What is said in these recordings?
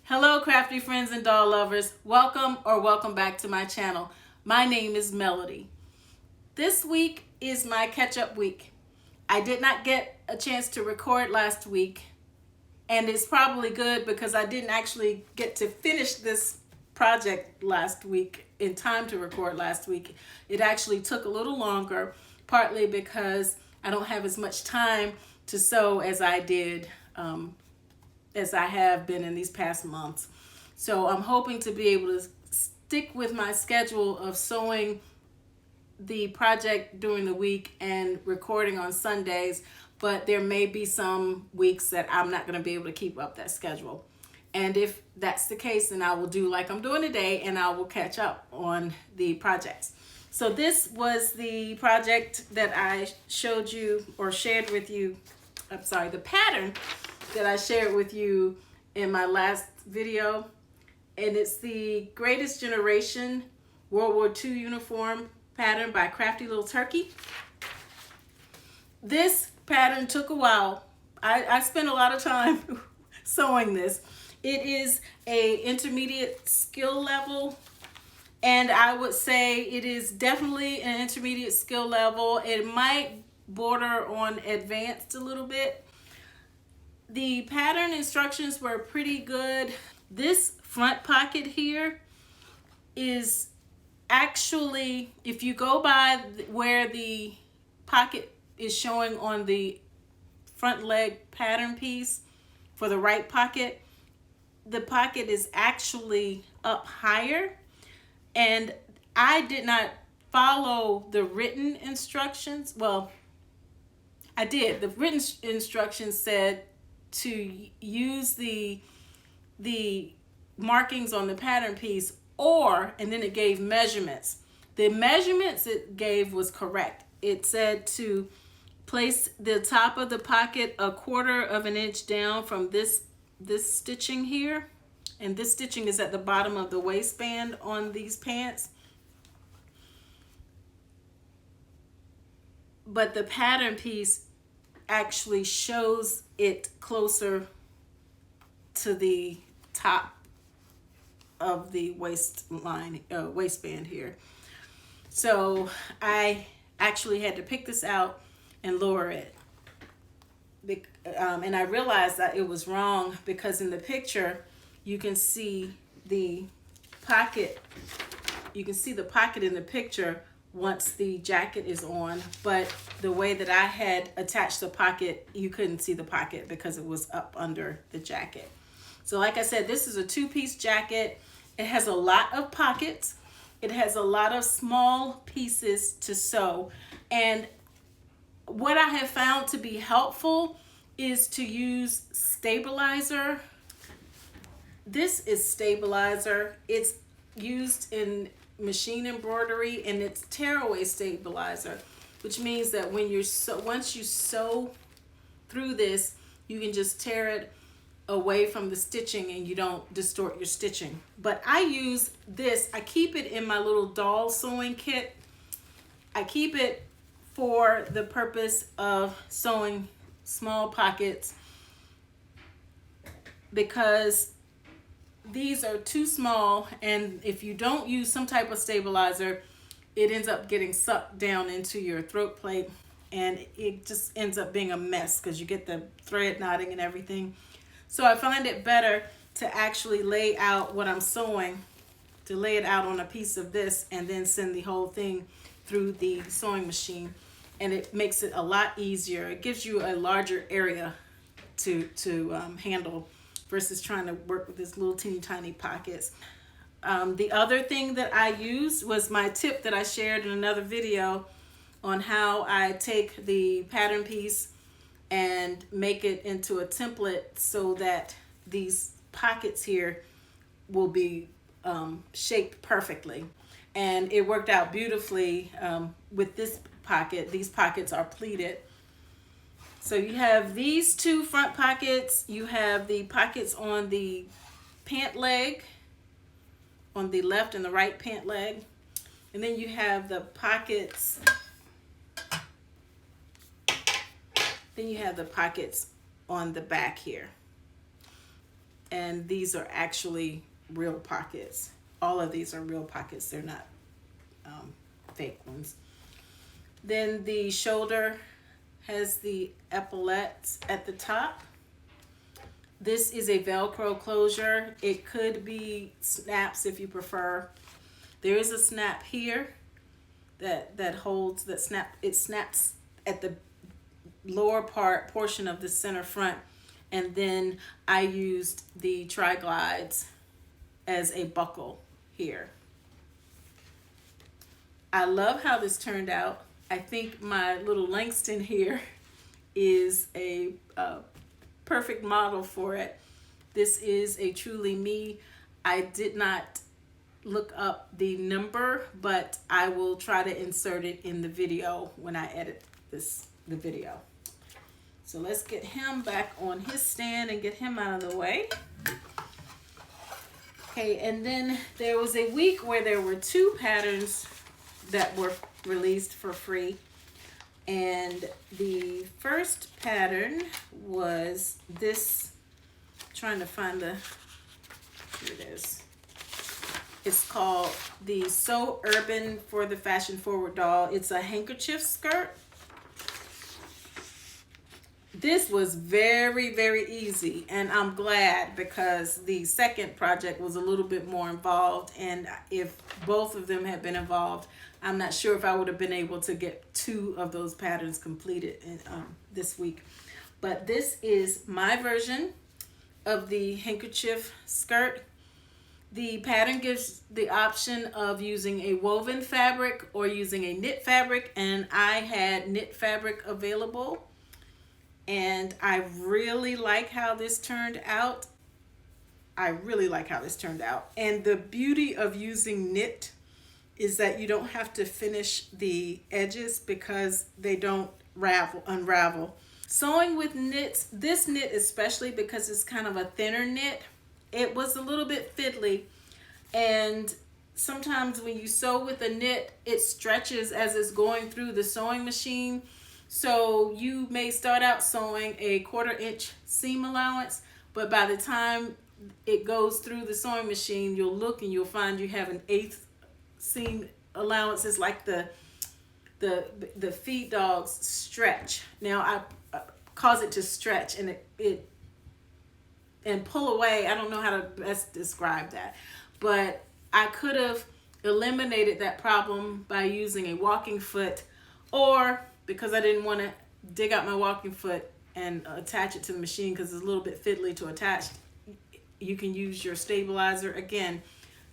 Hello crafty friends and doll lovers. Welcome back to my channel. My name is Melody. This week is my catch-up week. I did not get a chance to record last week, and it's probably good because I didn't actually get to finish this project last week in time to record last week. It actually took a little longer, partly because I don't have as much time to sew as I did as I have been in these past months. So I'm hoping to be able to stick with my schedule of sewing the project during the week and recording on Sundays, but there may be some weeks that I'm not going to be able to keep up that schedule. And if that's the case, then I will do like I'm doing today, and I will catch up on the projects. So this was the project that I showed you or shared with you. I'm sorry, the pattern that I shared with you in my last video, and it's the Greatest Generation World War II uniform pattern by Crafty Little Turkey. This pattern took a while. I spent a lot of time sewing this. It is a intermediate skill level, and I would say it is definitely an intermediate skill level. It might border on advanced a little bit. The pattern instructions were pretty good. This front pocket here is actually, if you go by where the pocket is showing on the front leg pattern piece for the right pocket, the pocket is actually up higher, and I did not follow the written instructions. Well, I did. The written instructions said to use the markings on the pattern piece, and then it gave measurements. The measurements it gave was correct. It said to place the top of the pocket 1/4 of an inch down from this stitching here, and this stitching is at the bottom of the waistband on these pants. But the pattern piece actually shows it closer to the top of the waistband here. So I actually had to pick this out and lower it. And I realized that it was wrong because in the picture you can see the pocket. You can see the pocket in the picture once the jacket is on, but the way that I had attached the pocket, you couldn't see the pocket because it was up under the jacket. So like I said, this is a 2-piece jacket. It has a lot of pockets. It has a lot of small pieces to sew. And what I have found to be helpful is to use stabilizer. This is stabilizer. It's used in machine embroidery, and it's tearaway stabilizer, which means that when once you sew through this, you can just tear it away from the stitching and you don't distort your stitching. But I use this. I keep it in my little doll sewing kit. I keep it for the purpose of sewing small pockets because these are too small, and if you don't use some type of stabilizer, it ends up getting sucked down into your throat plate, and it just ends up being a mess because you get the thread knotting and everything. So I find it better to actually lay out what I'm sewing, to lay it out on a piece of this and then send the whole thing through the sewing machine, and it makes it a lot easier. It gives you a larger area to handle versus trying to work with this little teeny tiny pockets. The other thing that I used was my tip that I shared in another video on how I take the pattern piece and make it into a template so that these pockets here will be shaped perfectly. And it worked out beautifully with this pocket. These pockets are pleated. So you have these 2 front pockets. You have the pockets on the pant leg, on the left and the right pant leg. And then you have the pockets. Then you have the pockets on the back here. and these are actually real pockets. All of these are real pockets. They're not fake ones. Then the shoulder has the epaulettes at the top. This is a Velcro closure. It could be snaps if you prefer. There is a snap here that holds, it snaps at the lower portion of the center front, and then I used the tri-glides as a buckle here. I love how this turned out. I think my little Langston here is a perfect model for it. This is a Truly Me. I did not look up the number, but I will try to insert it in the video when I edit the video. So let's get him back on his stand and get him out of the way. Okay, and then there was a week where there were 2 patterns that were released for free. And the first pattern was this, trying to find here it is. It's called the So Urban for the Fashion Forward Doll. It's a handkerchief skirt. This was very, very easy, and I'm glad, because the second project was a little bit more involved, and if both of them had been involved, I'm not sure if I would have been able to get 2 of those patterns completed this week. But this is my version of the handkerchief skirt. The pattern gives the option of using a woven fabric or using a knit fabric, and I had knit fabric available. And I really like how this turned out. And the beauty of using knit is that you don't have to finish the edges because they don't unravel. Sewing with knits, this knit especially, because it's kind of a thinner knit, it was a little bit fiddly. And sometimes when you sew with a knit, it stretches as it's going through the sewing machine. So you may start out sewing a 1/4 inch seam allowance, but by the time it goes through the sewing machine, you'll look and you'll find you have an 1/8 seam allowance. It's like the feed dogs stretch. Now I cause it to stretch and it pull away. I don't know how to best describe that, but I could have eliminated that problem by using a walking foot, or because I didn't want to dig out my walking foot and attach it to the machine because it's a little bit fiddly to attach, you can use your stabilizer. Again,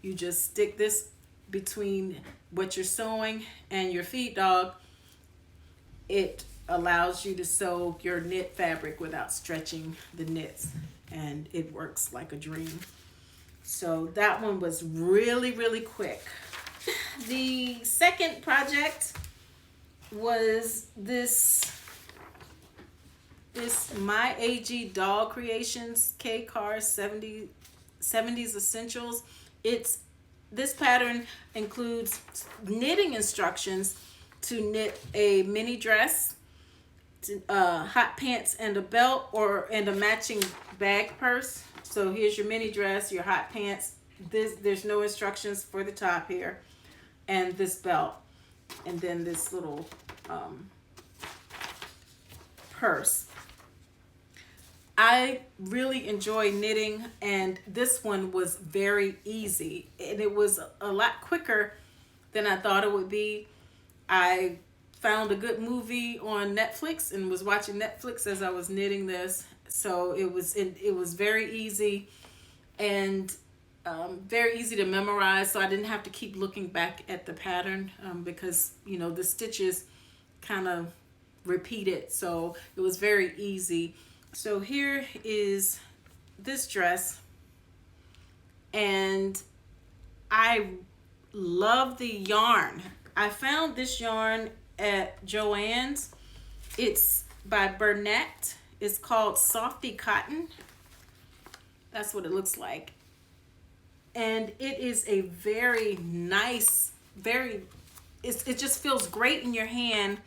you just stick this between what you're sewing and your feed dog. It allows you to sew your knit fabric without stretching the knits, and it works like a dream. So that one was really, really quick. The second project was this My AG Doll Creations K-Car 70s Essentials. This pattern includes knitting instructions to knit a mini dress, hot pants and a belt, and a matching bag purse. So here's your mini dress, your hot pants. There's no instructions for the top here, and this belt, and then this little purse. I really enjoy knitting, and this one was very easy, and it was a lot quicker than I thought it would be. I found a good movie on Netflix and was watching Netflix as I was knitting this, so it was very easy and very easy to memorize, so I didn't have to keep looking back at the pattern because the stitches kind of repeated, so it was very easy. So here is this dress, and I love the yarn. I found this yarn at Joann's. It's by Burnett. It's called Softy Cotton. That's what it looks like. And it is a very nice, it just feels great in your hand.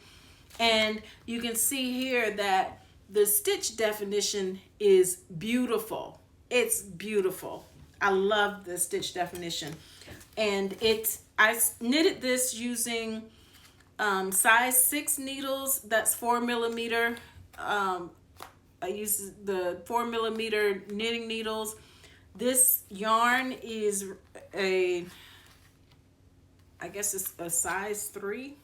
And you can see here that the stitch definition is beautiful. It's beautiful. I love the stitch definition. And I knitted this using size 6 needles. That's 4mm. I use the 4mm knitting needles. This yarn is I guess it's a size 3.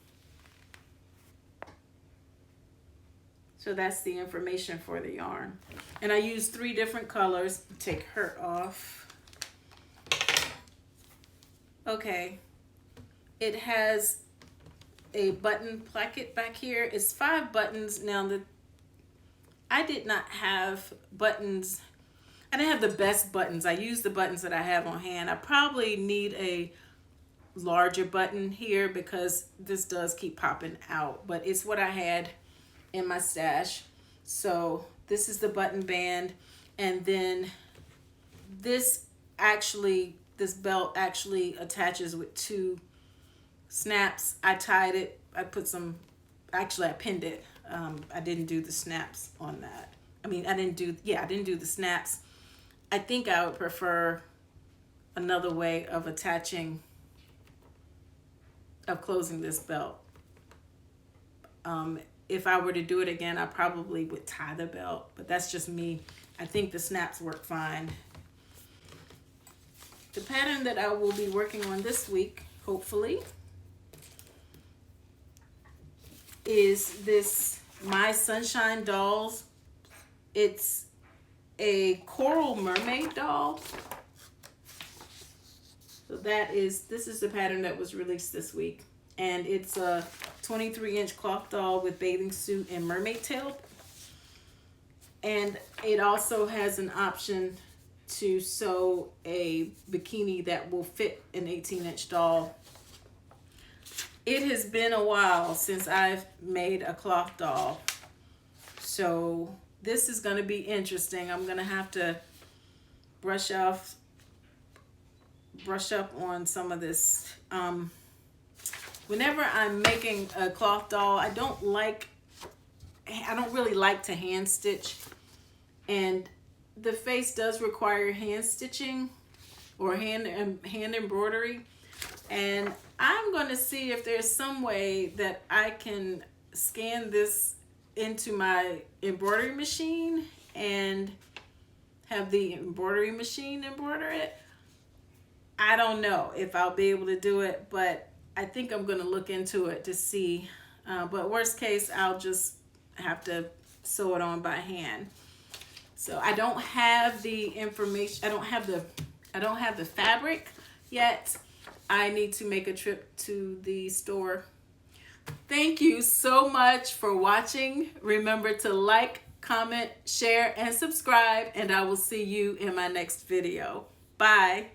So that's the information for the yarn. And I use 3 different colors. Take her off. Okay. It has a button placket back here. It's 5 buttons. Now, I did not have buttons. I didn't have the best buttons. I used the buttons that I have on hand. I probably need a larger button here because this does keep popping out. But it's what I had in my stash. So this is the button band. And then this belt actually attaches with 2 snaps. I tied it. I pinned it. I didn't do the snaps on that. I didn't do the snaps. I think I would prefer another way of closing this belt. If I were to do it again, I probably would tie the belt, but that's just me. I think the snaps work fine. The pattern that I will be working on this week, hopefully, is this My Sunshine Dolls. It's a coral mermaid doll. So this is the pattern that was released this week. And it's a 23-inch cloth doll with bathing suit and mermaid tail. And it also has an option to sew a bikini that will fit an 18-inch doll. It has been a while since I've made a cloth doll. So this is going to be interesting. I'm going to have to brush up on some of this. Whenever I'm making a cloth doll, I don't really like to hand stitch. And the face does require hand stitching or hand embroidery. And I'm going to see if there's some way that I can scan this into my embroidery machine and have the embroidery machine embroider it. I don't know if I'll be able to do it, but I think I'm going to look into it to see. But worst case, I'll just have to sew it on by hand. So I don't have the information. I don't have the fabric yet. I need to make a trip to the store. Thank you so much for watching. Remember to like, comment, share, and subscribe, and I will see you in my next video. Bye.